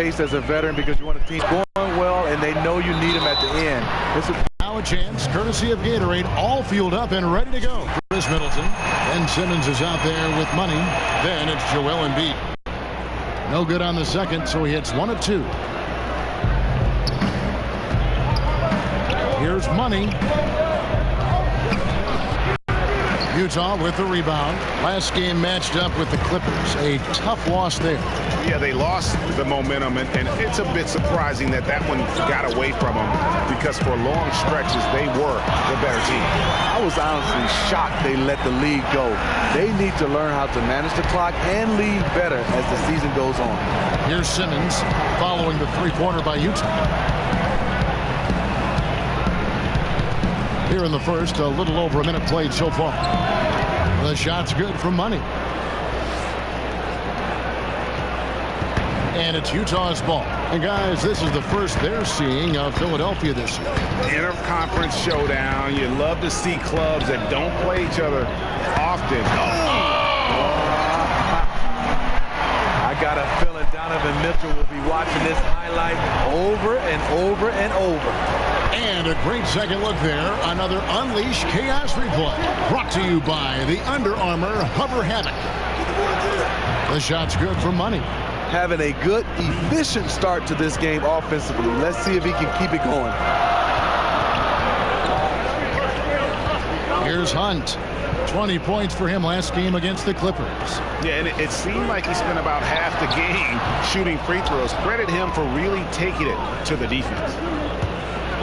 pace as a veteran because you want a team going well and they know you need them at the end. Now a chance, courtesy of Gatorade, all fueled up and ready to go. Chris Middleton. Ben Simmons is out there with money. Then it's Joel Embiid. No good on the second, so he hits 1 of 2. Here's money. Utah with the rebound. Last game matched up with the Clippers. A tough loss there. Yeah, they lost the momentum, and it's a bit surprising that that one got away from them because for long stretches they were the better team. I was honestly shocked they let the lead go. They need to learn how to manage the clock and lead better as the season goes on. Here's Simmons following the three-pointer by Utah. Here in the first, a little over a minute played so far. The shot's good from money. And it's Utah's ball. And guys, this is the first they're seeing of Philadelphia this year. Interconference showdown. You love to see clubs that don't play each other often. I got a feeling Donovan Mitchell will be watching this highlight over and over and over. And a great second look there. Another Unleash Chaos replay. Brought to you by the Under Armour Hover Havoc. The shot's good for money. Having a good, efficient start to this game offensively. Let's see if he can keep it going. Here's Hunt. 20 points for him last game against the Clippers. Yeah, and it seemed like he spent about half the game shooting free throws. Credit him for really taking it to the defense.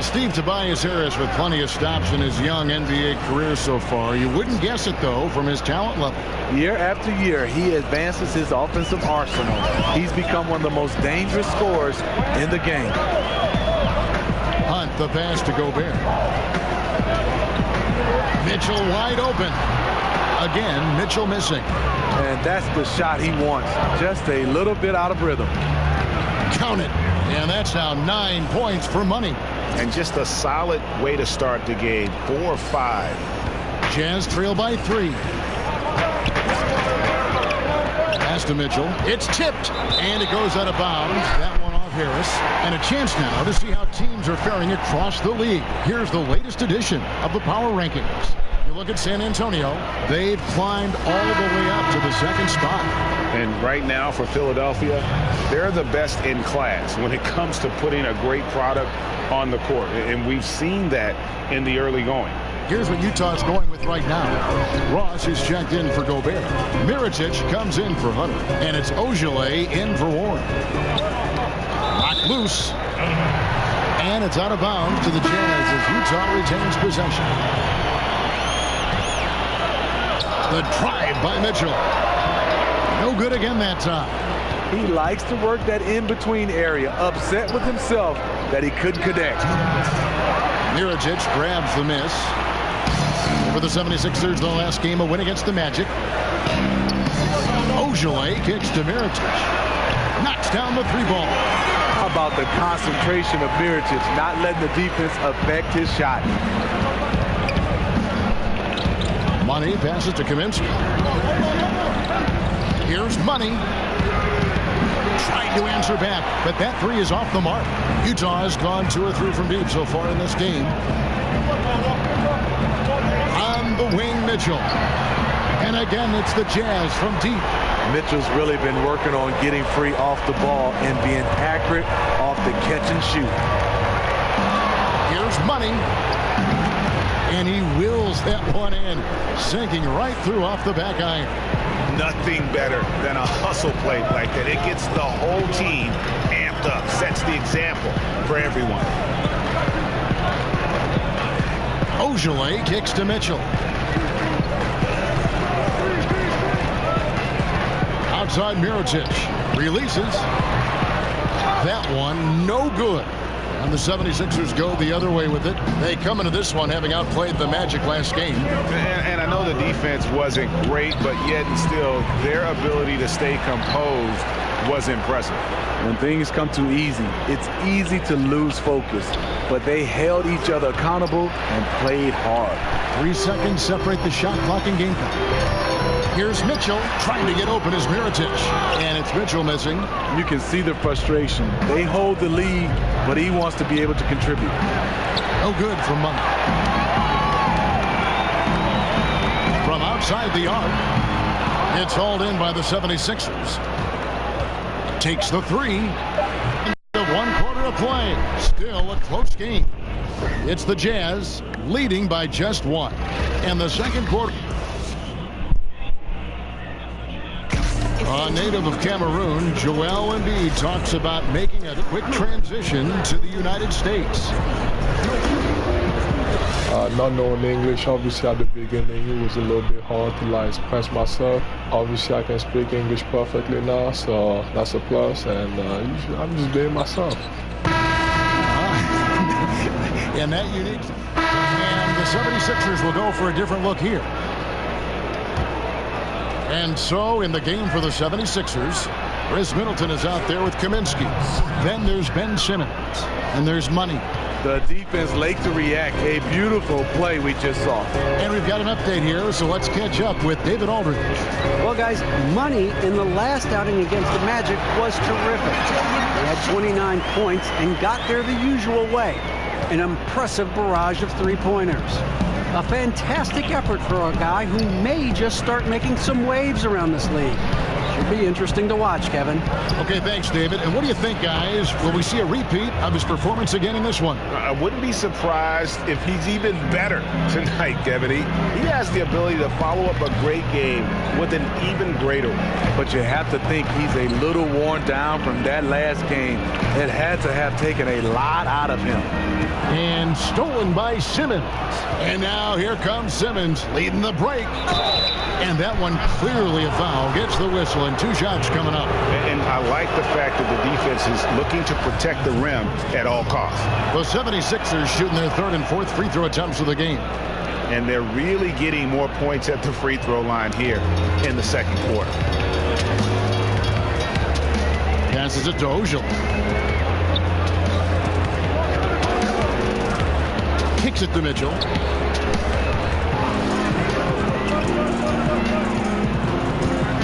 Steve Tobias Harris with plenty of stops in his young NBA career so far. You wouldn't guess it, though, from his talent level. Year after year, he advances his offensive arsenal. He's become one of the most dangerous scorers in the game. Hunt, the pass to Gobert. Mitchell wide open. Again, Mitchell missing. And that's the shot he wants. Just a little bit out of rhythm. Count it. And that's now 9 points for money. And just a solid way to start the game. 4-5. Jazz trail by 3. Pass to Mitchell. It's tipped. And it goes out of bounds. That one off Harris. And a chance now to see how teams are faring across the league. Here's the latest edition of the Power Rankings. You look at San Antonio. They've climbed all the way up to the second spot. And right now for Philadelphia, they're the best in class when it comes to putting a great product on the court. And we've seen that in the early going. Here's what Utah's going with right now. Ross is checked in for Gobert. Mirotic comes in for Hunter. And it's Ogilvy in for Warren. Knocked loose. And it's out of bounds to the Jazz as Utah retains possession. The drive by Mitchell. No good again that time. He likes to work that in-between area. Upset with himself that he couldn't connect. Mirotic grabs the miss. For the 76ers, the last game, a win against the Magic. Ogilvy kicks to Mirotic. Knocks down the 3-ball. How about the concentration of Mirotic, not letting the defense affect his shot. Money passes to Kaminsky. Here's Money. Tried to answer back, but that 3 is off the mark. Utah has gone 2 or 3 from deep so far in this game. On the wing, Mitchell. And again, it's the Jazz from deep. Mitchell's really been working on getting free off the ball and being accurate off the catch and shoot. Here's Money. And he wills that one in, sinking right through off the back iron. Nothing better than a hustle play like that. It gets the whole team amped up, sets the example for everyone. Ogilvy kicks to Mitchell. Outside Mirotic releases. That one no good. And the 76ers go the other way with it. They come into this one having outplayed the Magic last game. And I know the defense wasn't great, but yet and still their ability to stay composed was impressive. When things come too easy, it's easy to lose focus. But they held each other accountable and played hard. 3 seconds separate the shot clock and game clock. Here's Mitchell trying to get open as Mirotic. And it's Mitchell missing. You can see the frustration. They hold the lead, but he wants to be able to contribute. No good from Money. From outside the arc, it's hauled in by the 76ers. Takes the three. 1 quarter of play. Still a close game. It's the Jazz leading by just 1. And the second quarter. A native of Cameroon, Joel Embiid talks about making a quick transition to the United States. Not knowing English, obviously at the beginning it was a little bit hard to express myself. Obviously I can speak English perfectly now, so that's a plus, and I'm just being myself. And that unique. And the 76ers will go for a different look here. And so in the game for the 76ers, Chris Middleton is out there with Kaminsky. Then there's Ben Simmons. And there's Money. The defense late to react. A beautiful play we just saw. And we've got an update here, so let's catch up with David Aldridge. Well, guys, Money in the last outing against the Magic was terrific. He had 29 points and got there the usual way. An impressive barrage of three-pointers. A fantastic effort for a guy who may just start making some waves around this league. Should be interesting to watch, Kevin. Okay, thanks, David. And what do you think, guys? Will we see a repeat of his performance again in this one? I wouldn't be surprised if he's even better tonight, Kevin. He has the ability to follow up a great game with an even greater one. But you have to think he's a little worn down from that last game. It had to have taken a lot out of him. And stolen by Simmons. And now here comes Simmons leading the break. And that one clearly a foul. Gets the whistle, and 2 shots coming up. And I like the fact that the defense is looking to protect the rim at all costs. The 76ers shooting their 3rd and 4th free throw attempts of the game. And they're really getting more points at the free throw line here in the second quarter. Passes it to Ojal. Kicks it to Mitchell.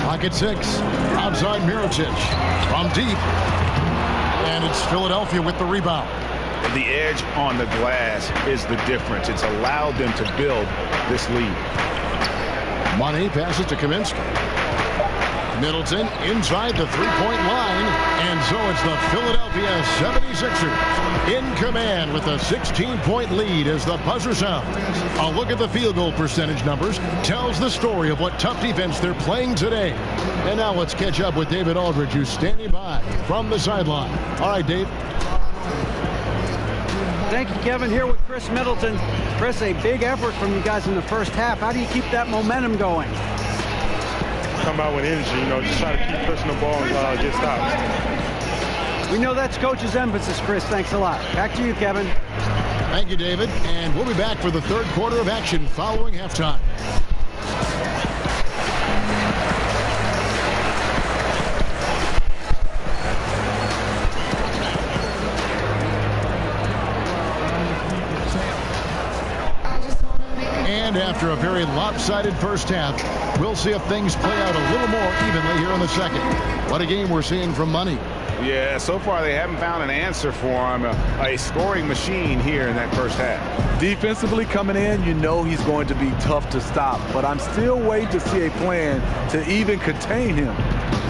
Pocket 6. Outside Mirotic. From deep. And it's Philadelphia with the rebound. The edge on the glass is the difference. It's allowed them to build this lead. Money passes to Kaminsky. Middleton inside the three-point line. And so it's the Philadelphia 76ers in command with a 16-point lead as the buzzer sounds. A look at the field goal percentage numbers tells the story of what tough defense they're playing today. And now let's catch up with David Aldridge, who's standing by from the sideline. All right, Dave. Thank you, Kevin. Here with Chris Middleton. Chris, a big effort from you guys in the first half. How do you keep that momentum going? Come out with energy, just try to keep pushing the ball and get stops. We know that's Coach's emphasis, Chris. Thanks a lot. Back to you, Kevin. Thank you, David. And we'll be back for the 3rd quarter of action following halftime. And after a very lopsided first half, we'll see if things play out a little more evenly here in the second. What a game we're seeing from Money. Yeah, so far they haven't found an answer for him. A scoring machine here in that first half. Defensively coming in, you know he's going to be tough to stop. But I'm still waiting to see a plan to even contain him.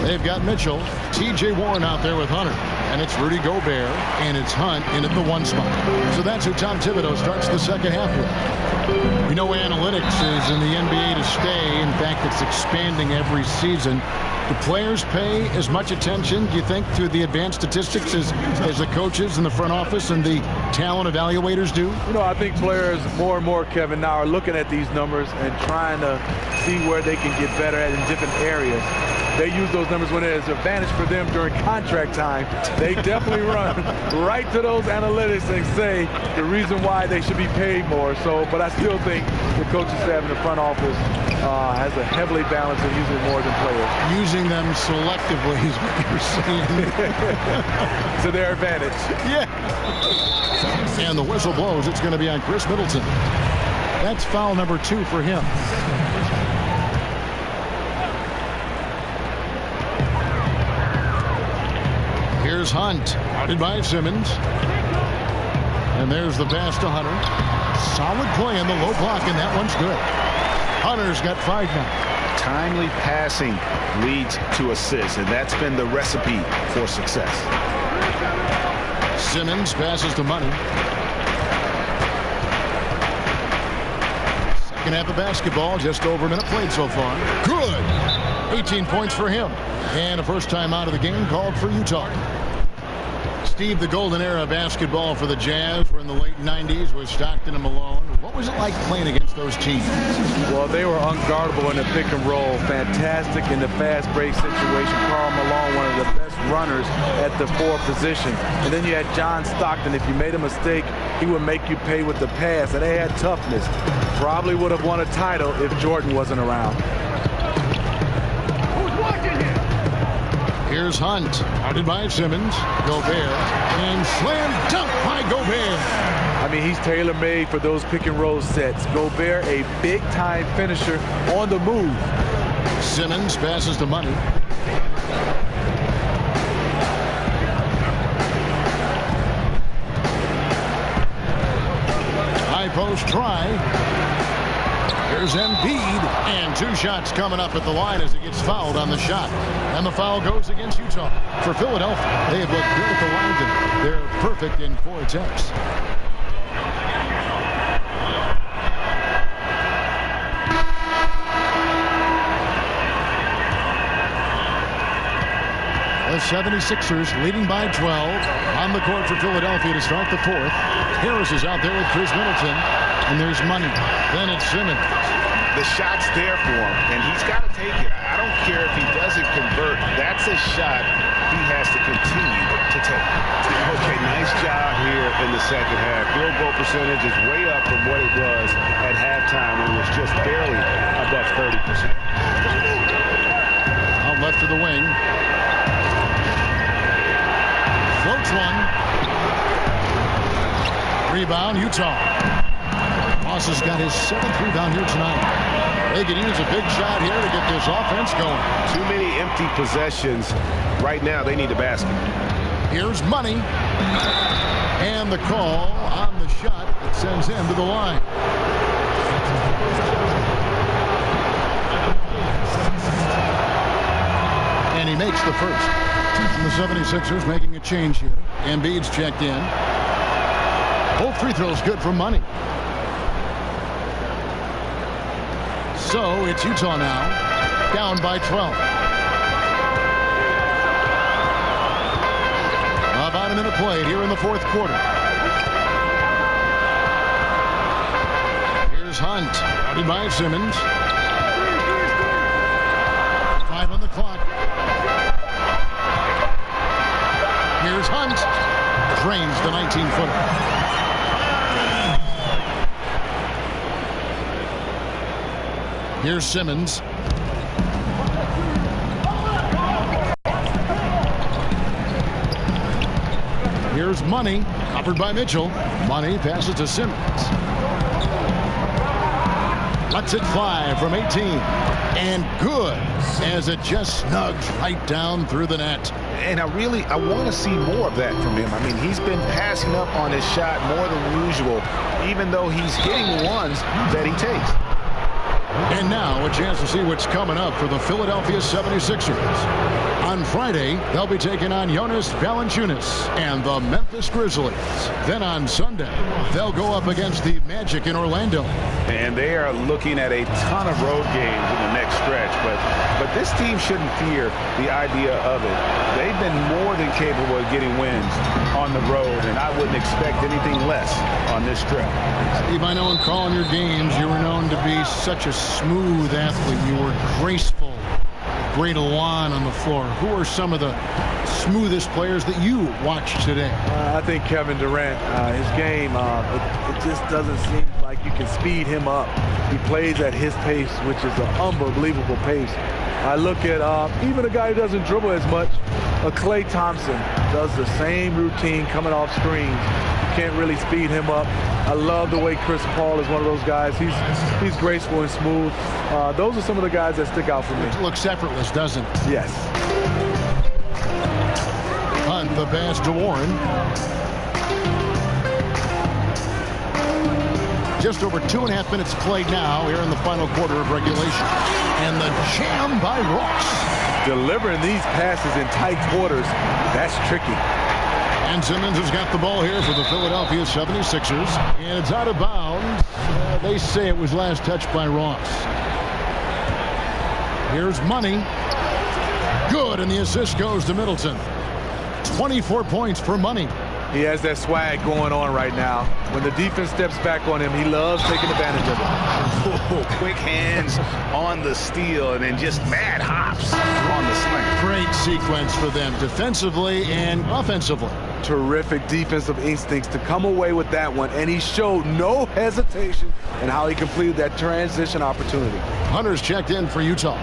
They've got Mitchell, T.J. Warren out there with Hunter. And it's Rudy Gobert, and it's Hunt in at the 1 spot. So that's who Tom Thibodeau starts the second half with. We know analytics is in the NBA to stay. In fact, it's expanding every season. Do players pay as much attention, do you think, to the advanced statistics as the coaches in the front office and the talent evaluators do? I think players more and more, Kevin, now are looking at these numbers and trying to see where they can get better at in different areas. They use those numbers when there's an advantage for them during contract time. They definitely run right to those analytics and say the reason why they should be paid more. But I still think the coaching staff in the front office has a heavily balanced and using more than players. Using them selectively is what you're saying. To their advantage. Yeah. And the whistle blows. It's going to be on Chris Middleton. That's foul number 2 for him. Here's Hunt, guarded by Simmons. And there's the pass to Hunter. Solid play in the low block, and that one's good. Hunter's got 5 now. Timely passing leads to assists, and that's been the recipe for success. Simmons passes to Money. Second half of basketball, just over a minute played so far. Good. 18 points for him. And a first time out of the game called for Utah. Steve, the golden era of basketball for the Jazz were in the late 90s with Stockton and Malone. What was it like playing against those teams? Well, they were unguardable in the pick and roll. Fantastic in the fast break situation. Karl Malone, one of the best runners at the 4 position. And then you had John Stockton. If you made a mistake, he would make you pay with the pass. And they had toughness. Probably would have won a title if Jordan wasn't around. Here's Hunt, guarded by Simmons. Gobert, and slam dunk by Gobert. I mean, he's tailor-made for those pick and roll sets. Gobert, a big-time finisher on the move. Simmons passes to Money. High post try. Here's Embiid, and 2 shots coming up at the line as he gets fouled on the shot. And the foul goes against Utah. For Philadelphia, they have looked good at the line, and they're perfect in 4 attempts. The 76ers leading by 12 on the court for Philadelphia to start the 4th. Harris is out there with Chris Middleton, and there's Money. Then it's Simmons. The shot's there for him, and he's got to take it. I don't care if he doesn't convert. That's a shot he has to continue to take. Okay, nice job here in the second half. Field goal percentage is way up from what it was at halftime when it was just barely above 30%. Out left to the wing. Floats one. Rebound, Utah. Moss has got his 7th rebound here tonight. They could use a big shot here to get this offense going. Too many empty possessions. Right now, they need a basket. Here's Money. And the call on the shot that sends him to the line. And he makes the first. And the 76ers making a change here. Embiid's checked in. Both free throws good for Money. So it's Utah now, down by 12. About a minute played here in the 4th quarter. Here's Hunt, guarded by Simmons. 5 on the clock. Here's Hunt, drains the 19-footer. Here's Simmons. Here's Money, covered by Mitchell. Money passes to Simmons. Lets it fly from 18. And good, as it just snugs right down through the net. And I want to see more of that from him. I mean, he's been passing up on his shot more than usual, even though he's hitting ones that he takes. And now a chance to see what's coming up for the Philadelphia 76ers. On Friday, they'll be taking on Jonas Valanciunas and the Memphis Grizzlies. Then on Sunday, they'll go up against the Magic in Orlando. And they are looking at a ton of road games in the next stretch. But this team shouldn't fear the idea of it. They've been more than capable of getting wins on the road, and I wouldn't expect anything less on this trip. Steve, I know in calling your games, you were known to be such a smooth athlete. You were graceful, great elan on the floor. Who are some of the smoothest players that you watched today? I think Kevin Durant, his game, it just doesn't seem like you can speed him up. He plays at his pace, which is an unbelievable pace. I look at even a guy who doesn't dribble as much, Klay Thompson does the same routine coming off screens. You can't really speed him up. I love the way Chris Paul is one of those guys. He's graceful and smooth. Those are some of the guys that stick out for me. It looks effortless, doesn't it? Yes. Hunt The pass to Warren. Just over 2.5 minutes played now here in the final quarter of regulation. And the jam by Ross. Delivering these passes in tight quarters, that's tricky. And Simmons has got the ball here for the Philadelphia 76ers. And it's out of bounds. They say it was last touched by Ross. Here's Money. Good, and the assist goes to Middleton. 24 points for Money. He has that swag going on right now. When the defense steps back on him, he loves taking advantage of it. Quick hands on the steal and then just mad hops on the slant. Great sequence for them defensively and offensively. Terrific defensive instincts to come away with that one, and he showed no hesitation in how he completed that transition opportunity. Hunter's checked in for Utah.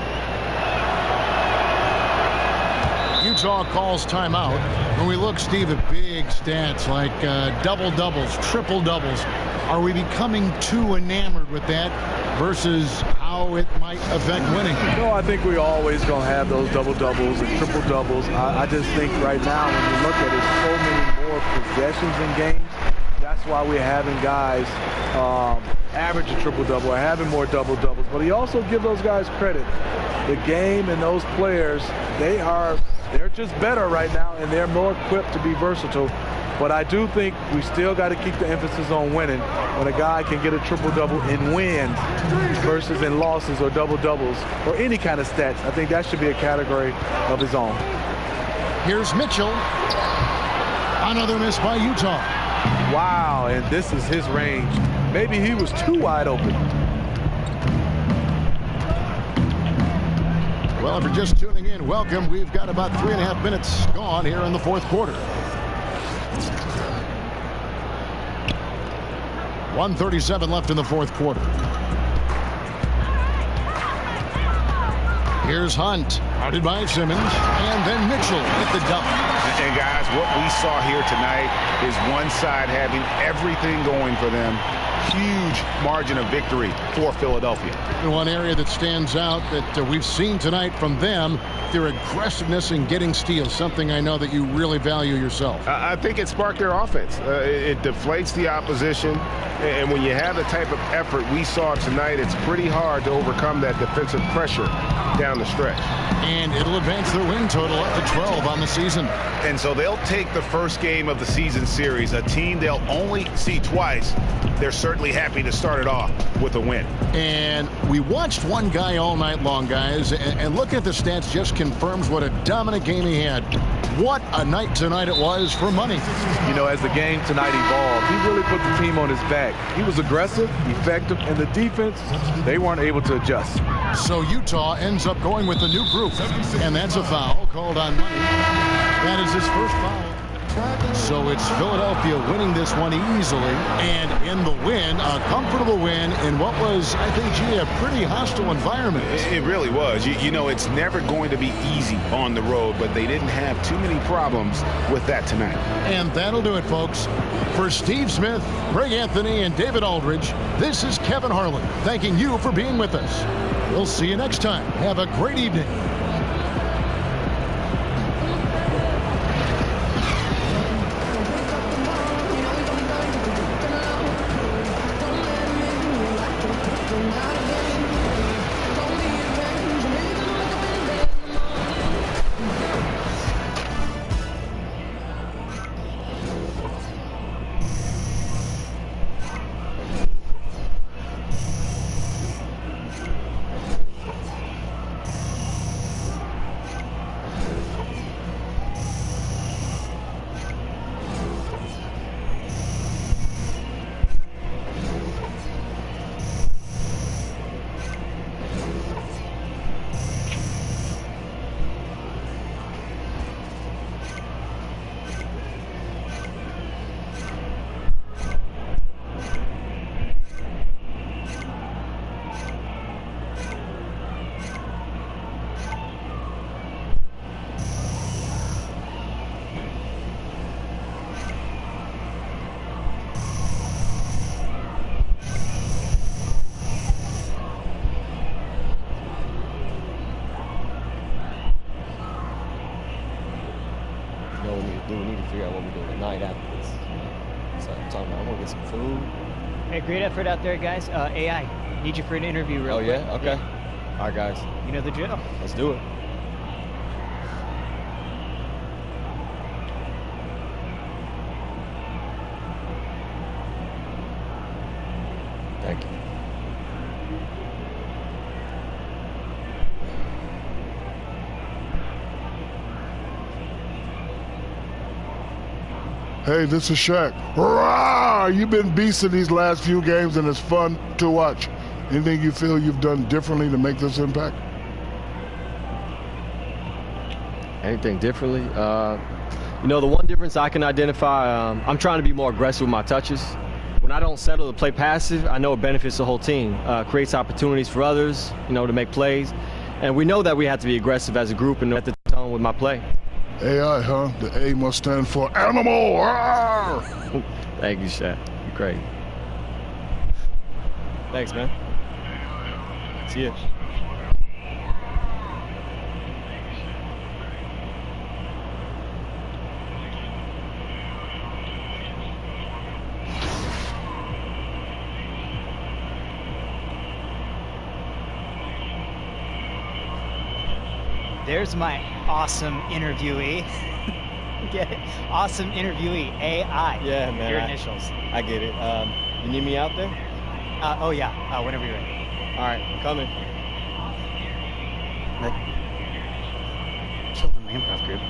Utah calls timeout. When we look, Steve, at big stats like double-doubles, triple-doubles, are we becoming too enamored with that versus how it might affect winning? No, I think we're always going to have those double-doubles and triple-doubles. I just think right now when you look at it, so many more possessions in games. That's why we're having guys average a triple-double or having more double-doubles. But he also gives those guys credit. The game and those players, they're just better right now, and they're more equipped to be versatile. But I do think we still got to keep the emphasis on winning. When a guy can get a triple-double in wins versus in losses or double-doubles or any kind of stats, I think that should be a category of his own. Here's Mitchell. Another miss by Utah. Wow, and this is his range. Maybe he was too wide open. Well, if you're just tuning in, welcome. We've got about 3.5 minutes gone here in the fourth quarter. 1:37 left in the fourth quarter. Here's Hunt, guarded by Simmons, and then Mitchell with the dunk. And guys, what we saw here tonight is one side having everything going for them. Huge margin of victory for Philadelphia. One area that stands out that we've seen tonight from them, their aggressiveness in getting steals, something I know that you really value yourself. I think it sparked their offense. It deflates the opposition, and when you have the type of effort we saw tonight, it's pretty hard to overcome that defensive pressure down the stretch. And it'll advance their win total up to 12 on the season. And so they'll take the first game of the season series, a team they'll only see twice. They're certainly happy to start it off with a win. And we watched one guy all night long, guys, and looking at the stats just confirms what a dominant game he had. What a night tonight it was for Money. You know, as the game tonight evolved, he really put the team on his back. He was aggressive, effective, and the defense, they weren't able to adjust. So Utah ends up going with the new group, and that's a foul called on Money. That is his first foul. So it's Philadelphia winning this one easily, and in the win, a comfortable win in what was, I think, gee, a pretty hostile environment. It really was. You know, it's never going to be easy on the road, but they didn't have too many problems with that tonight. And that'll do it, folks. For Steve Smith, Greg Anthony, and David Aldridge, this is Kevin Harlan thanking you for being with us. We'll see you next time. Have a great evening. we do tonight after this. So I'm talking about, I'm gonna get some food. Hey, great effort out there, guys. AI, need you for an interview real quick. Oh, yeah? Okay. Yeah. All right, guys. You know the drill. Let's do it. Thank you. Hey, this is Shaq. Hurrah! You've been beasting these last few games, and it's fun to watch. Anything you feel you've done differently to make this impact? Anything differently? You know, the one difference I can identify, I'm trying to be more aggressive with my touches. When I don't settle to play passive, I know it benefits the whole team. Creates opportunities for others, you know, to make plays. And we know that we have to be aggressive as a group and at the tone with my play. AI, huh? The A must stand for animal. Thank you, Shaq. You're great. Thanks, man. See you. There's my awesome interviewee. Get it? Awesome interviewee, AI. Yeah, man. Your initials. I get it. You need me out there? Oh, yeah. Whenever you're ready. All right, I'm coming. Killed in my improv group.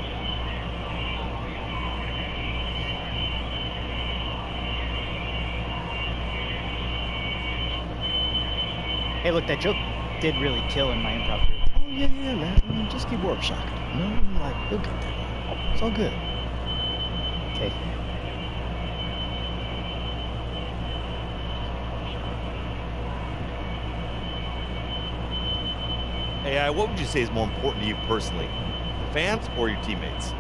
Hey, look, that joke did really kill in my improv group. Oh, yeah, man. I mean, just keep workshopping. You know, like, you'll get there. It's all good. Okay. AI, what would you say is more important to you personally? The fans or your teammates?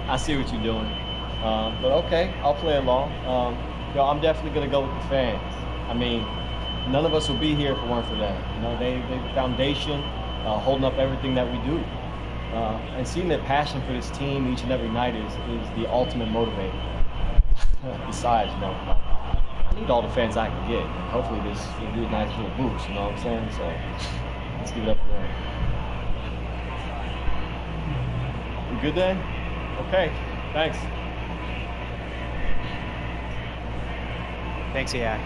I see what you're doing. But okay, I'll play along. You know, I'm definitely going to go with the fans. I mean, none of us would be here if it weren't for them. You know, they the foundation, holding up everything that we do. And seeing their passion for this team each and every night is the ultimate motivator. Besides, you know, I need all the fans I can get. And hopefully this will be a nice little boost, you know what I'm saying? So let's give it up for them. You good then? Okay, thanks. Thanks, AI.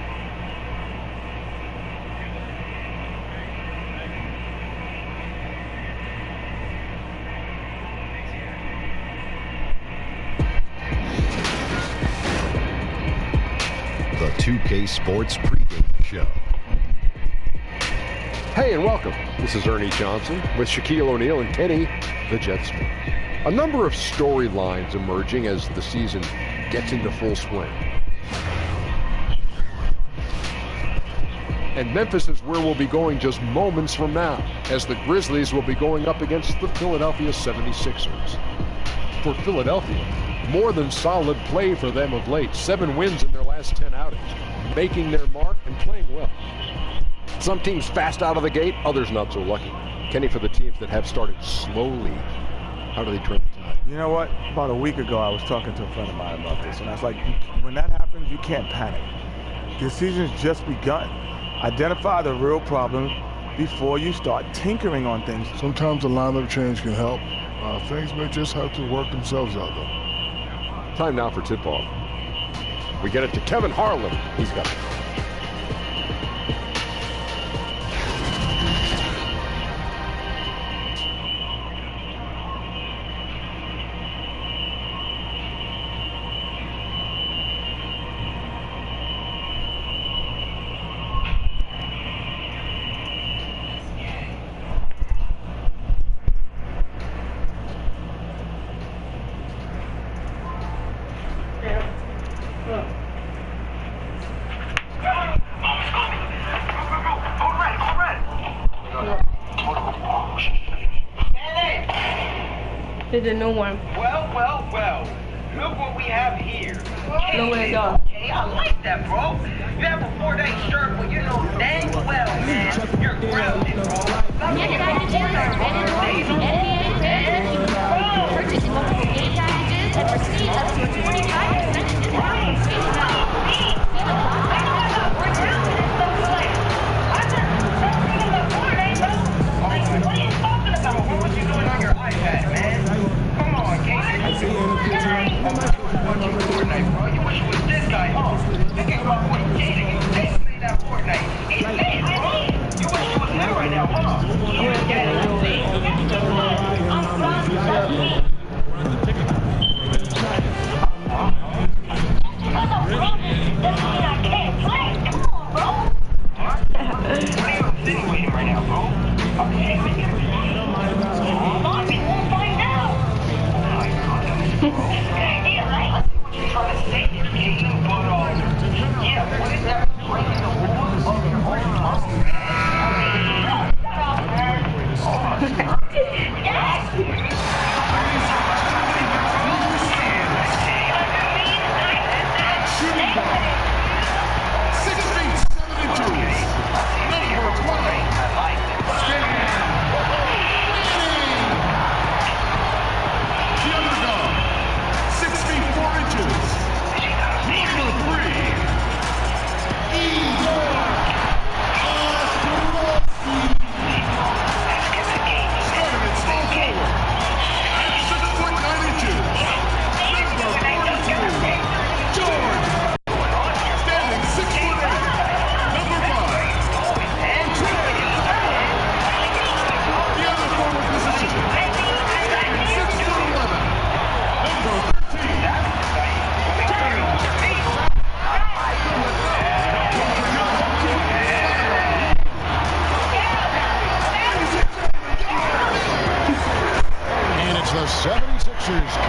The 2K Sports pregame show. Hey, and welcome. This is Ernie Johnson with Shaquille O'Neal and Kenny the Jet Smith. A number of storylines emerging as the season gets into full swing. And Memphis is where we'll be going just moments from now, as the Grizzlies will be going up against the Philadelphia 76ers. For Philadelphia, more than solid play for them of late. 7 wins in their last 10 outings, making their mark and playing well. Some teams fast out of the gate, others not so lucky. Kenny, for the teams that have started slowly, how do they turn the tide? You know what? About a week ago, I was talking to a friend of mine about this, and I was like, when that happens, you can't panic. The season's just begun. Identify the real problem before you start tinkering on things. Sometimes a lineup change can help. Things may just have to work themselves out, though. Time now for tip-off. We get it to Kevin Harlan. He's got it. There's a new one. Well. Look what we have here. No way, dog. See, I like that, bro. You have a 4-day shirt, but you know dang well, man, you're grounded, bro. Get packages are available from NBA and purchasing multiple game packages and receive up to a 25% discount from PayPal. What are you talking about? What was you doing on your iPad, man? Come on, Casey. Fortnite, bro. You wish it was this guy, huh? You get my boy Kaden. You say play that Fortnite. He's saying, bro. You wish it was him right now, huh?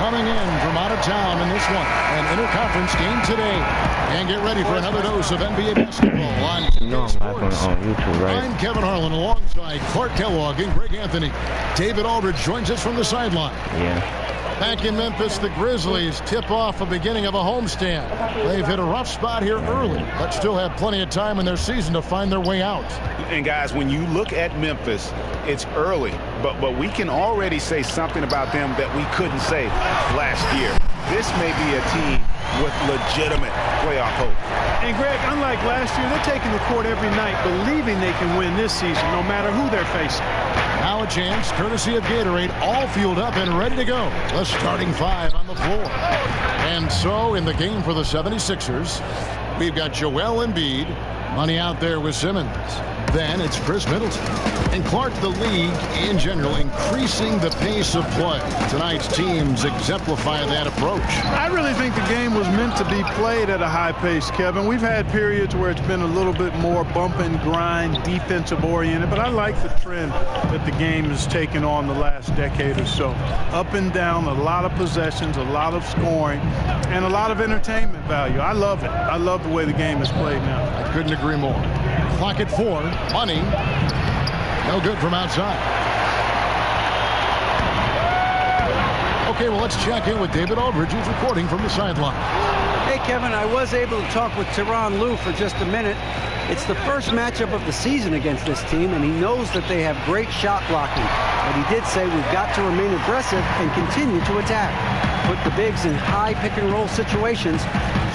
coming in from out of town in this one. An interconference game today. And get ready for another dose of NBA basketball on YouTube, right? I'm Kevin Harlan alongside Clark Kellogg and Greg Anthony. David Aldridge joins us from the sideline. Back in Memphis, the Grizzlies tip off the beginning of a homestand. They've hit a rough spot here early, but still have plenty of time in their season to find their way out. And guys, when you look at Memphis, it's early, but we can already say something about them that we couldn't say last year. This may be a team with legitimate playoff hope. And Greg, unlike last year, they're taking the court every night, believing they can win this season, no matter who they're facing. Now a chance, courtesy of Gatorade, all fueled up and ready to go. The starting five on the floor. And so in the game for the 76ers, we've got Joel Embiid. Money out there with Simmons. Then it's Chris Middleton. And Clark, the league in general, increasing the pace of play. Tonight's teams exemplify that approach. I really think the game was meant to be played at a high pace, Kevin. We've had periods where it's been a little bit more bump and grind, defensive oriented, but I like the trend that the game has taken on the last decade or so. Up and down, a lot of possessions, a lot of scoring, and a lot of entertainment value. I love it. I love the way the game is played now. I couldn't agree more. Clock at 4. Money. No good from outside. Okay, well, let's check in with David Aldridge, who's reporting from the sideline. Hey, Kevin, I was able to talk with Tyronn Lue for just a minute. It's the first matchup of the season against this team, and he knows that they have great shot blocking. But he did say we've got to remain aggressive and continue to attack. Put the bigs in high pick-and-roll situations.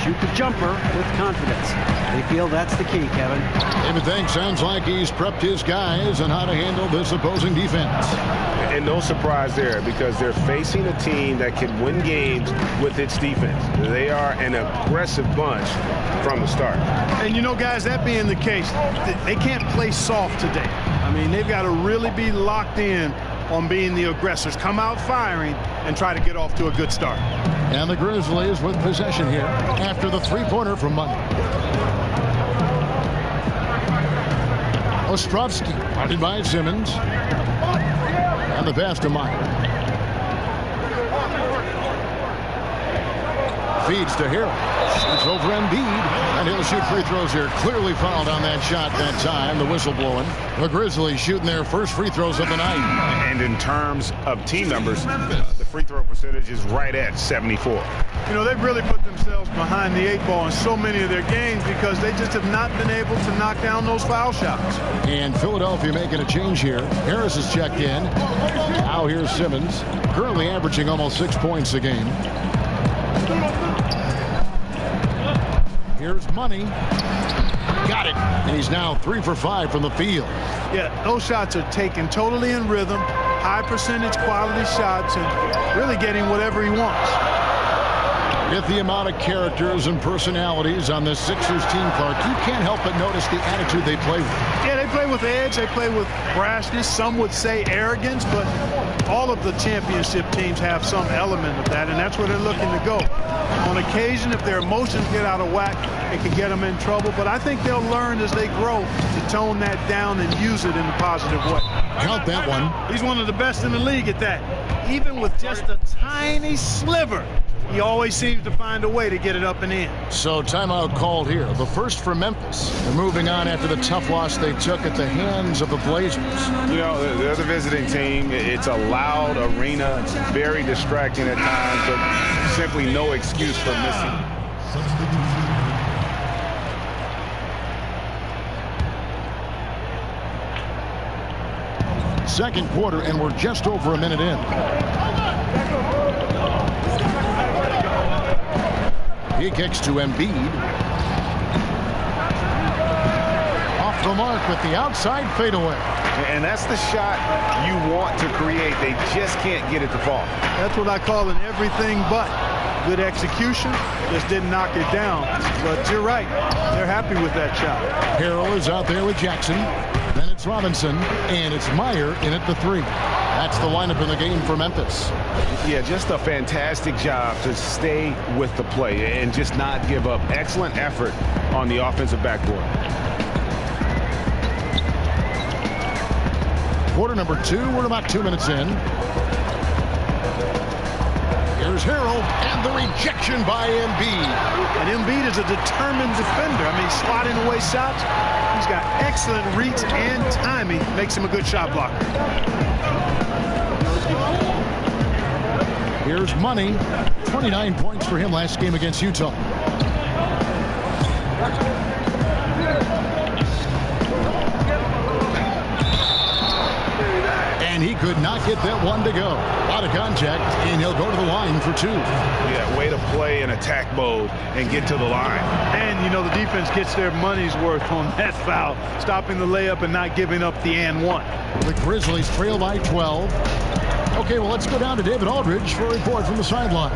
Shoot the jumper with confidence. They feel that's the key, Kevin. David thinks sounds like he's prepped his guys on how to handle this opposing defense. And no surprise there, because they're facing a team that can win games with its defense. They are an aggressive bunch from the start. And you know, guys, that being the case, they can't play soft today. I mean, they've got to really be locked in on being the aggressors. Come out firing and try to get off to a good start. And the Grizzlies with possession here after the three-pointer from Money. Ostrovsky, guarded by Simmons. And the pass to Meyer. Feeds to Harris. Shoots over Embiid. And he'll shoot free throws here. Clearly fouled on that shot that time. The whistle blowing. The Grizzlies shooting their first free throws of the night. And in terms of team numbers, the free throw percentage is right at 74. You know, they've really put themselves behind the 8 ball in so many of their games because they just have not been able to knock down those foul shots. And Philadelphia making a change here. Harris has checked in. Now here's Simmons, currently averaging almost 6 points a game. Here's Money. Got it. And he's now 3 for 5 from the field. Yeah, those shots are taken totally in rhythm, high percentage quality shots, and really getting whatever he wants. With the amount of characters and personalities on this Sixers team, Clark, you can't help but notice the attitude they play with. Yeah, they play with edge, they play with brashness, some would say arrogance, but all of the championship teams have some element of that, and that's where they're looking to go. On occasion, if their emotions get out of whack, it can get them in trouble, but I think they'll learn as they grow to tone that down and use it in a positive way. Count that one. He's one of the best in the league at that. Even with just a tiny sliver, he always seems to find a way to get it up and in. So timeout called here. The first for Memphis. They're moving on after the tough loss they took at the hands of the Blazers. You know, they're the visiting team. It's a loud arena. It's very distracting at times, but simply no excuse for missing. Second quarter, and we're just over a minute in. He kicks to Embiid. Off the mark with the outside fadeaway. And that's the shot you want to create. They just can't get it to fall. That's what I call an everything but. Good execution, just didn't knock it down. But you're right, they're happy with that shot. Harrell is out there with Jackson. Then it's Robinson, and it's Meyer in at the 3. That's the lineup in the game for Memphis. Yeah, just a fantastic job to stay with the play and just not give up. Excellent effort on the offensive backboard. Quarter number 2, we're about 2 minutes in. Here's Harrell, and the rejection by Embiid. And Embiid is a determined defender. I mean, swatting away shots. He's got excellent reach and timing. Makes him a good shot blocker. Here's Money. 29 points for him last game against Utah. And he could not get that one to go. Out of contact, and he'll go to the line for 2. Yeah, way to play in attack mode and get to the line. And, you know, the defense gets their money's worth on that foul, stopping the layup and not giving up the and one. The Grizzlies trail by 12. Okay, well, let's go down to David Aldridge for a report from the sideline.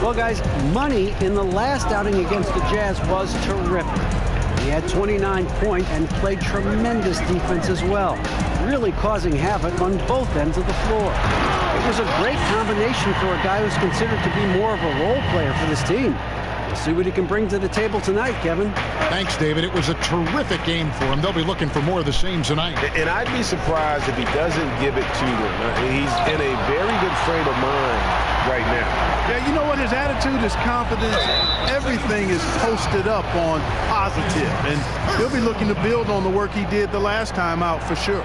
Well, guys, Money in the last outing against the Jazz was terrific. He had 29 points and played tremendous defense as well, really causing havoc on both ends of the floor. It was a great combination for a guy who's considered to be more of a role player for this team. We'll see what he can bring to the table tonight, Kevin. Thanks, David. It was a terrific game for him. They'll be looking for more of the same tonight. And I'd be surprised if he doesn't give it to them. He's in a very good frame of mind right now. Yeah, you know what? His attitude, his confidence, everything is posted up on positive. And he'll be looking to build on the work he did the last time out for sure.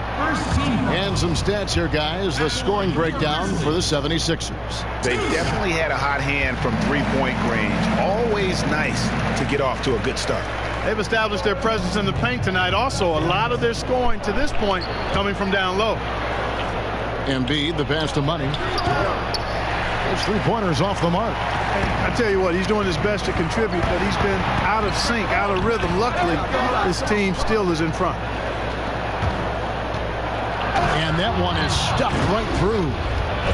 And some stats here, guys. The scoring breakdown for the 76ers. They definitely had a hot hand from three-point range. Always nice to get off to a good start. They've established their presence in the paint tonight. Also, a lot of their scoring to this point coming from down low. Embiid, the pass to Money. Those three-pointers off the mark. I tell you what, he's doing his best to contribute, but he's been out of sync, out of rhythm. Luckily, his team still is in front. And that one is stuffed right through.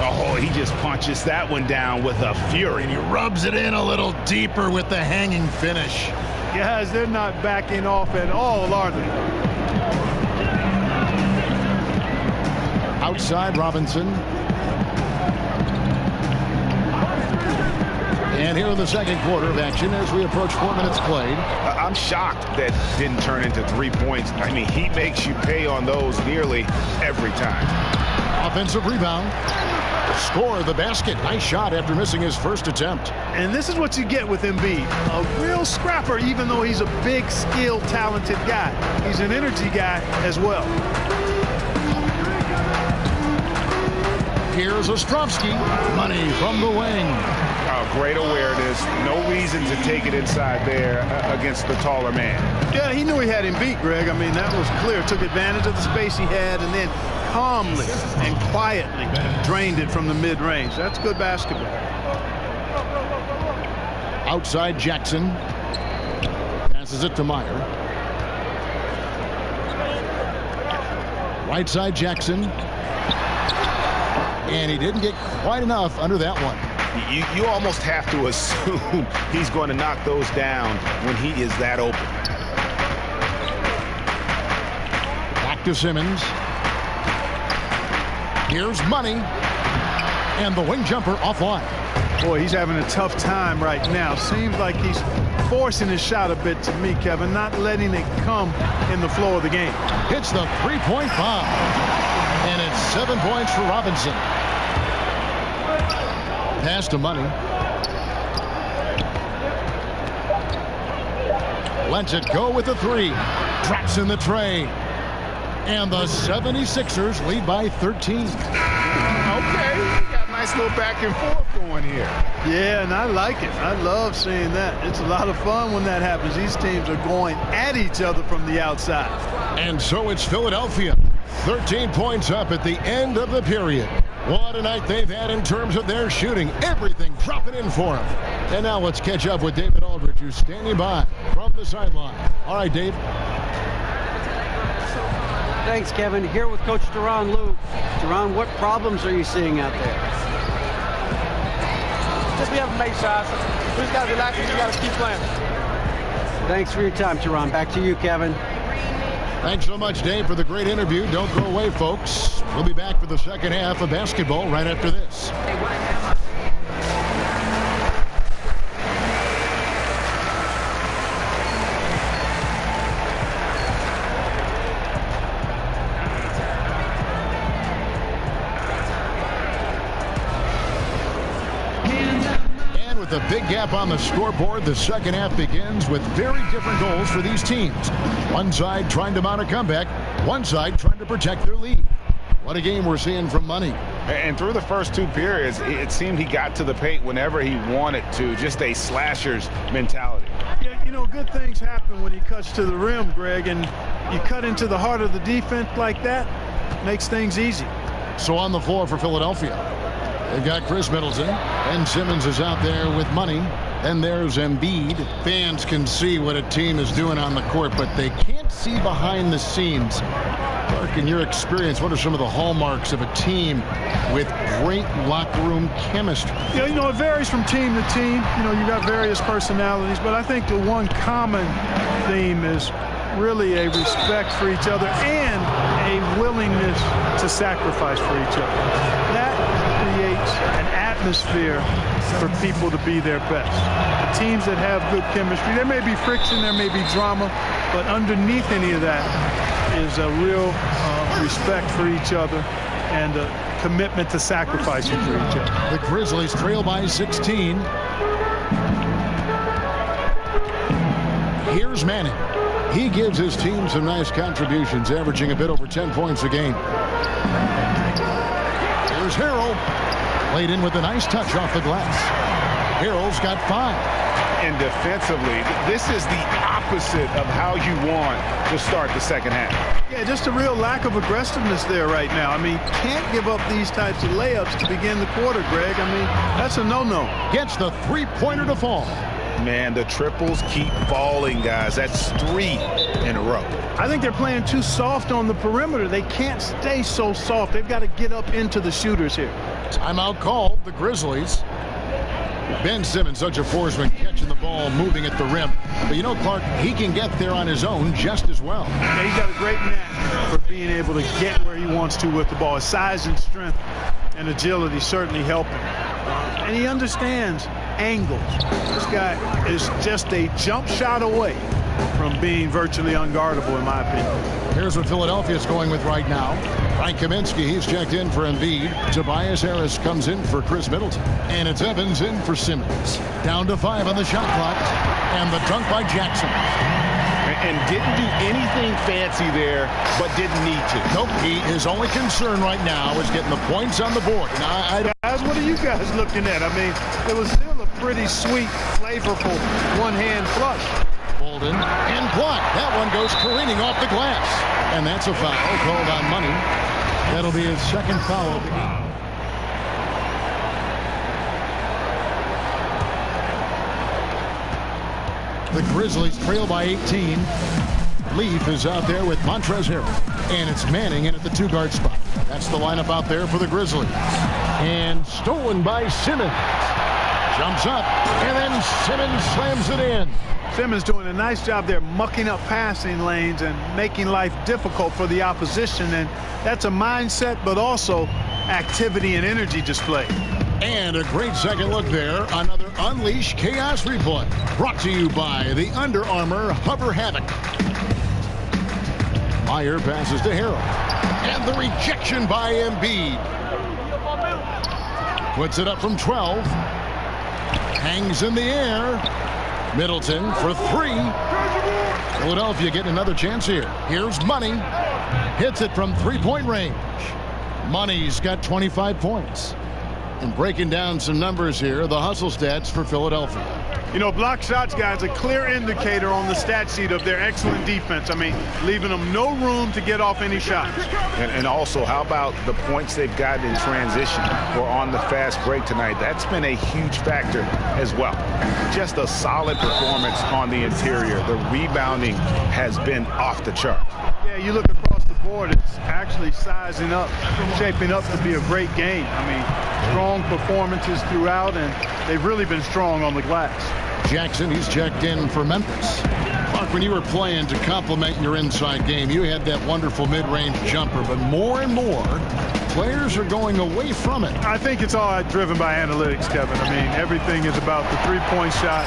Oh, he just punches that one down with a fury. And he rubs it in a little deeper with the hanging finish. Guys, they're not backing off at all, are they? Outside, Robinson. And here in the second quarter of action as we approach 4 minutes played. I'm shocked that didn't turn into 3 points. I mean, he makes you pay on those nearly every time. Offensive rebound. Score the basket. Nice shot after missing his first attempt. And this is what you get with Embiid. A real scrapper, even though he's a big, skilled, talented guy. He's an energy guy as well. Here's Ostrovsky. Money from the wing. Great awareness. No reason to take it inside there against the taller man. Yeah, he knew he had him beat, Greg. I mean, that was clear. Took advantage of the space he had and then calmly and quietly drained it from the mid-range. That's good basketball. Outside Jackson. Passes it to Meyer. Right side Jackson. And he didn't get quite enough under that one. You almost have to assume he's going to knock those down when he is that open. Back to Simmons. Here's Money. And the wing jumper offline. Boy, he's having a tough time right now. Seems like he's forcing his shot a bit to me, Kevin, not letting it come in the flow of the game. Hits the three-point bomb. And it's 7 points for Robinson. Pass to Money. Lets it go with the three. Drops in the tray. And the 76ers lead by 13. Okay, got a nice little back and forth going here. Yeah, and I like it. I love seeing that. It's a lot of fun when that happens. These teams are going at each other from the outside. And so it's Philadelphia. 13 points up at the end of the period. What a night they've had in terms of their shooting. Everything dropping in for them. And now let's catch up with David Aldridge, who's standing by from the sideline. All right, Dave. Thanks, Kevin. Here with Coach Duran Lou. Duran, what problems are you seeing out there? Just we haven't made shots. We just got to relax and we got to keep playing. Thanks for your time, Duran. Back to you, Kevin. Thanks so much, Dave, for the great interview. Don't go away, folks. We'll be back for the second half of basketball right after this. The big gap on the scoreboard. The second half begins with very different goals for these teams. One side trying to mount a comeback, one side trying to protect their lead. What a game we're seeing from Money. And through the first two periods, it seemed he got to the paint whenever he wanted to. Just a slasher's mentality. Yeah, you know, good things happen when he cuts to the rim, Greg, and you cut into the heart of the defense like that, makes things easy. So on the floor for Philadelphia, they've got Chris Middleton. Ben Simmons is out there with Money. And there's Embiid. Fans can see what a team is doing on the court, but they can't see behind the scenes. Clark, in your experience, what are some of the hallmarks of a team with great locker room chemistry? Yeah, you know, it varies from team to team. You know, you got various personalities, but I think the one common theme is really a respect for each other and a willingness to sacrifice for each other. That creates an atmosphere for people to be their best. The teams that have good chemistry, there may be friction, there may be drama, but underneath any of that is a real respect for each other and a commitment to sacrificing for each other. The Grizzlies trail by 16. Here's Manning. He gives his team some nice contributions, averaging a bit over 10 points a game. Here's Harrell. Played in with a nice touch off the glass. Harrell's got 5. And defensively, this is the opposite of how you want to start the second half. Yeah, just a real lack of aggressiveness there right now. I mean, can't give up these types of layups to begin the quarter, Greg. I mean, that's a no-no. Gets the three-pointer to fall. Man, the triples keep falling, guys. That's 3 in a row. I think they're playing too soft on the perimeter. They can't stay so soft. They've got to get up into the shooters here. Timeout called, the Grizzlies. Ben Simmons, such a force when catching the ball, moving at the rim. But you know, Clark, he can get there on his own just as well. Yeah, he's got a great knack for being able to get where he wants to with the ball. His size and strength and agility certainly help him. And he understands angles. This guy is just a jump shot away from being virtually unguardable, in my opinion. Here's what Philadelphia is going with right now. Frank Kaminsky, he's checked in for Embiid. Tobias Harris comes in for Chris Middleton. And it's Evans in for Simmons. Down to 5 on the shot clock. And the dunk by Jackson. And didn't do anything fancy there, but didn't need to. Nope, his only concern right now is getting the points on the board. Guys, what are you guys looking at? I mean, it was still a pretty sweet, flavorful one-hand flush. Bolden and blocked. That one goes careening off the glass. And that's a foul called on Money. That'll be his second foul of the game. The Grizzlies trail by 18. Leaf is out there with Montrezl Harrell. And it's Manning in at the 2-guard spot. That's the lineup out there for the Grizzlies. And stolen by Simmons. Jumps up, and then Simmons slams it in. Simmons doing a nice job there mucking up passing lanes and making life difficult for the opposition. And that's a mindset, but also activity and energy display. And a great second look there. Another Unleash Chaos replay. Brought to you by the Under Armour Hover Havoc. Meyer passes to Harrell. And the rejection by Embiid. Puts it up from 12. Hangs in the air. Middleton for 3. Philadelphia getting another chance here. Here's Money. Hits it from 3-point range. Money's got 25 points. And breaking down some numbers here, the hustle stats for Philadelphia. You know, block shots, guys, a clear indicator on the stat sheet of their excellent defense. I mean, leaving them no room to get off any shots. And also, how about the points they've gotten in transition or on the fast break tonight? That's been a huge factor as well. Just a solid performance on the interior. The rebounding has been off the chart. Yeah, you look across the board, it's actually sizing up, shaping up to be a great game. I mean, strong performances throughout, and they've really been strong on the glass. Jackson, he's checked in for Memphis. Mark, when you were playing to complement your inside game, you had that wonderful mid-range jumper, but more and more, players are going away from it. I think it's all driven by analytics, Kevin. I mean, everything is about the three-point shot,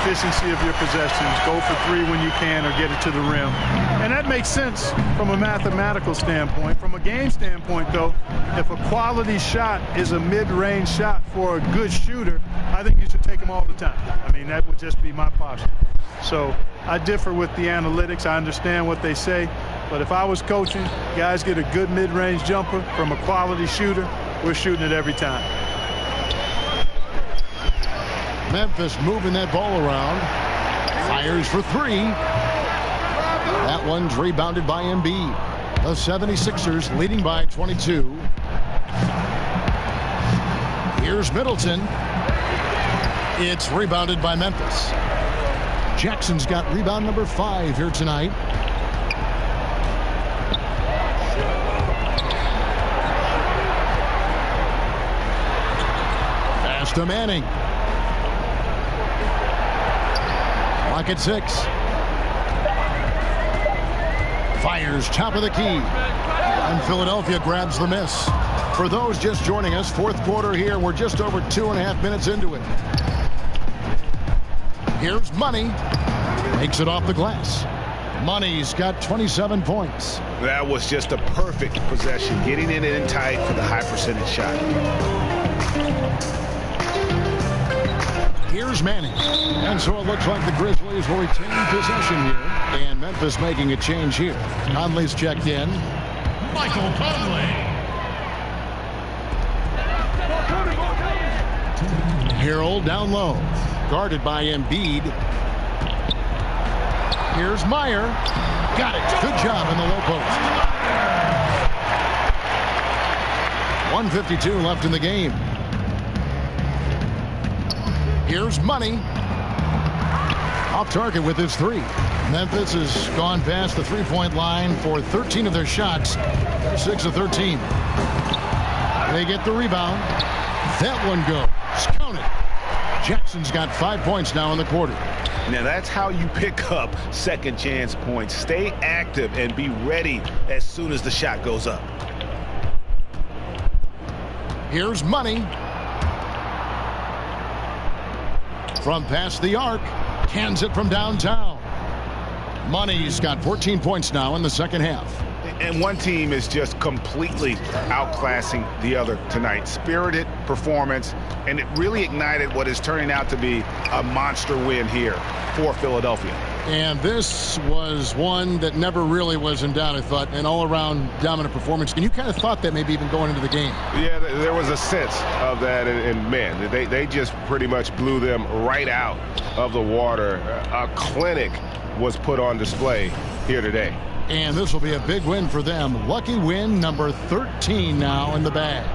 efficiency of your possessions, go for 3 when you can or get it to the rim. And that makes sense from a mathematical standpoint. From a game standpoint, though, if a quality shot is a mid-range shot for a good shooter, I think you should take them all the time. I mean, that would just be my posture. So I differ with the analytics. I understand what they say. But if I was coaching, guys get a good mid-range jumper from a quality shooter, we're shooting it every time. Memphis moving that ball around. Fires for 3. That one's rebounded by Embiid. The 76ers leading by 22. Here's Middleton. It's rebounded by Memphis. Jackson's got rebound number 5 here tonight. Pass to Manning. Clock at 6. Fires top of the key. And Philadelphia grabs the miss. For those just joining us, fourth quarter here. We're just over 2.5 minutes into it. Here's Money. Makes it off the glass. Money's got 27 points. That was just a perfect possession. Getting it in tight for the high percentage shot. Here's Manning. And so it looks like the Grizzlies will retain possession here. And Memphis making a change here. Conley's checked in. Michael Conley. Harrell down low. Guarded by Embiid. Here's Meyer. Got it. Good job in the low post. 1:52 left in the game. Here's Money. Off target with his 3. Memphis has gone past the 3-point line for 13 of their shots. 6 of 13. They get the rebound. That one goes. Count it. Jackson's got 5 points now in the quarter. Now that's how you pick up second chance points. Stay active and be ready as soon as the shot goes up. Here's Money. From past the arc. Cans it from downtown. Money's got 14 points now in the second half. And one team is just completely outclassing the other tonight. Spirited performance, and it really ignited what is turning out to be a monster win here for Philadelphia. And this was one that never really was in doubt, I thought, an all-around dominant performance. And you kind of thought that maybe even going into the game. Yeah, there was a sense of that, and man, they just pretty much blew them right out of the water. A clinic was put on display here today. And this will be a big win for them. Lucky win number 13 now in the bag.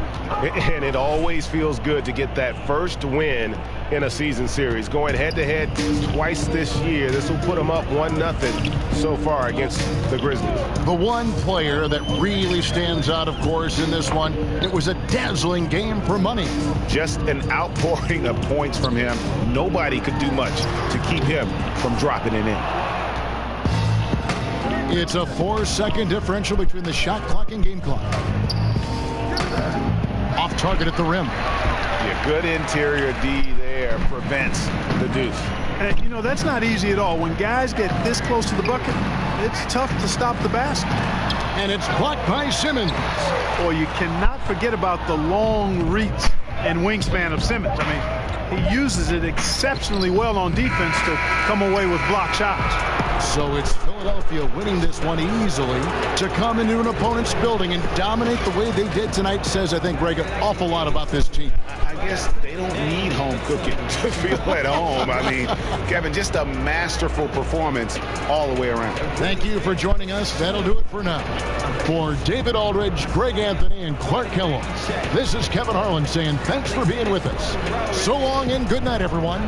And it always feels good to get that first win in a season series. Going head-to-head twice this year, this will put them up 1-0 so far against the Grizzlies. The one player that really stands out, of course, in this one, it was a dazzling game for money. Just an outpouring of points from him. Nobody could do much to keep him from dropping it in. It's a 4-second differential between the shot clock and game clock. Off target at the rim. Yeah, good interior D there prevents the deuce. And, you know, that's not easy at all. When guys get this close to the bucket, it's tough to stop the basket. And it's blocked by Simmons. Or you cannot forget about the long reach and wingspan of Simmons. I mean, he uses it exceptionally well on defense to come away with block shots. So it's Philadelphia winning this one easily. To come into an opponent's building and dominate the way they did tonight says, I think, Greg, an awful lot about this team. I guess they don't need home cooking to feel at home. I mean, Kevin, just a masterful performance all the way around. Thank you for joining us. That'll do it for now. For David Aldridge, Greg Anthony, and Clark Kellogg, this is Kevin Harlan saying thanks for being with us. So long and good night, everyone.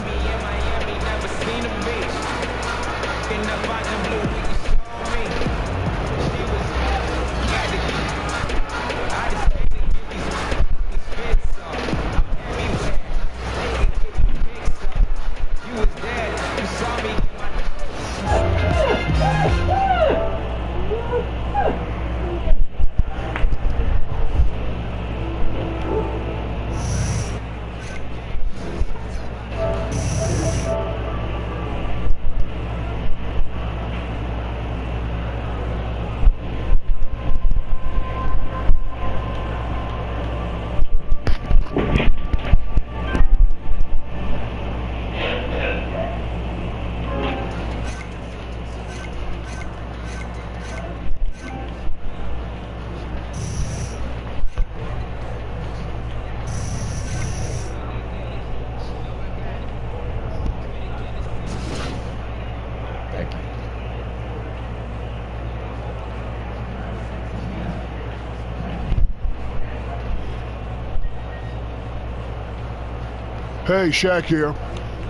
Hey, Shaq here.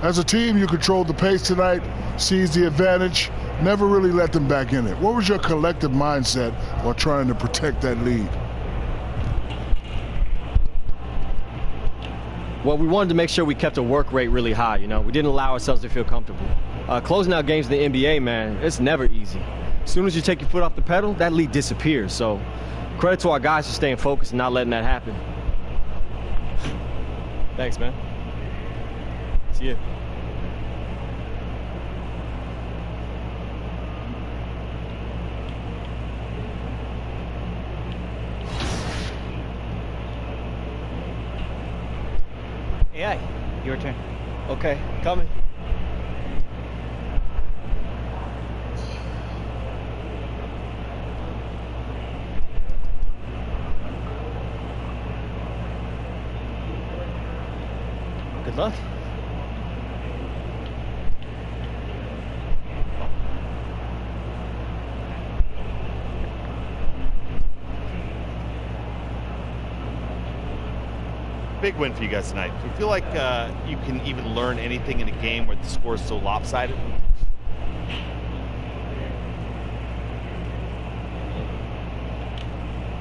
As a team, you controlled the pace tonight, seized the advantage, never really let them back in it. What was your collective mindset while trying to protect that lead? Well, we wanted to make sure we kept the work rate really high, you know. We didn't allow ourselves to feel comfortable. Closing out games in the NBA, man, it's never easy. As soon as you take your foot off the pedal, that lead disappears. So credit to our guys for staying focused and not letting that happen. Thanks, man. See you. AI, your turn. Okay, coming. Good luck. Big win for you guys tonight. Do you feel like you can even learn anything in a game where the score is so lopsided?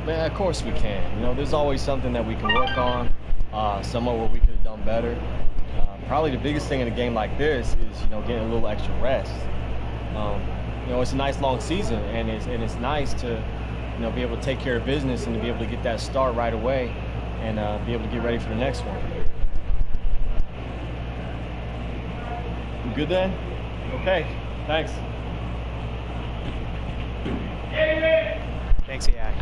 Man, of course we can. You know, there's always something that we can work on, somewhere where we could have done better. Probably the biggest thing in a game like this is, you know, getting a little extra rest. You know, it's a nice long season, and it's nice to, you know, be able to take care of business and to be able to get that start right away and be able to get ready for the next one. You good then? Okay, thanks. Thanks, AI.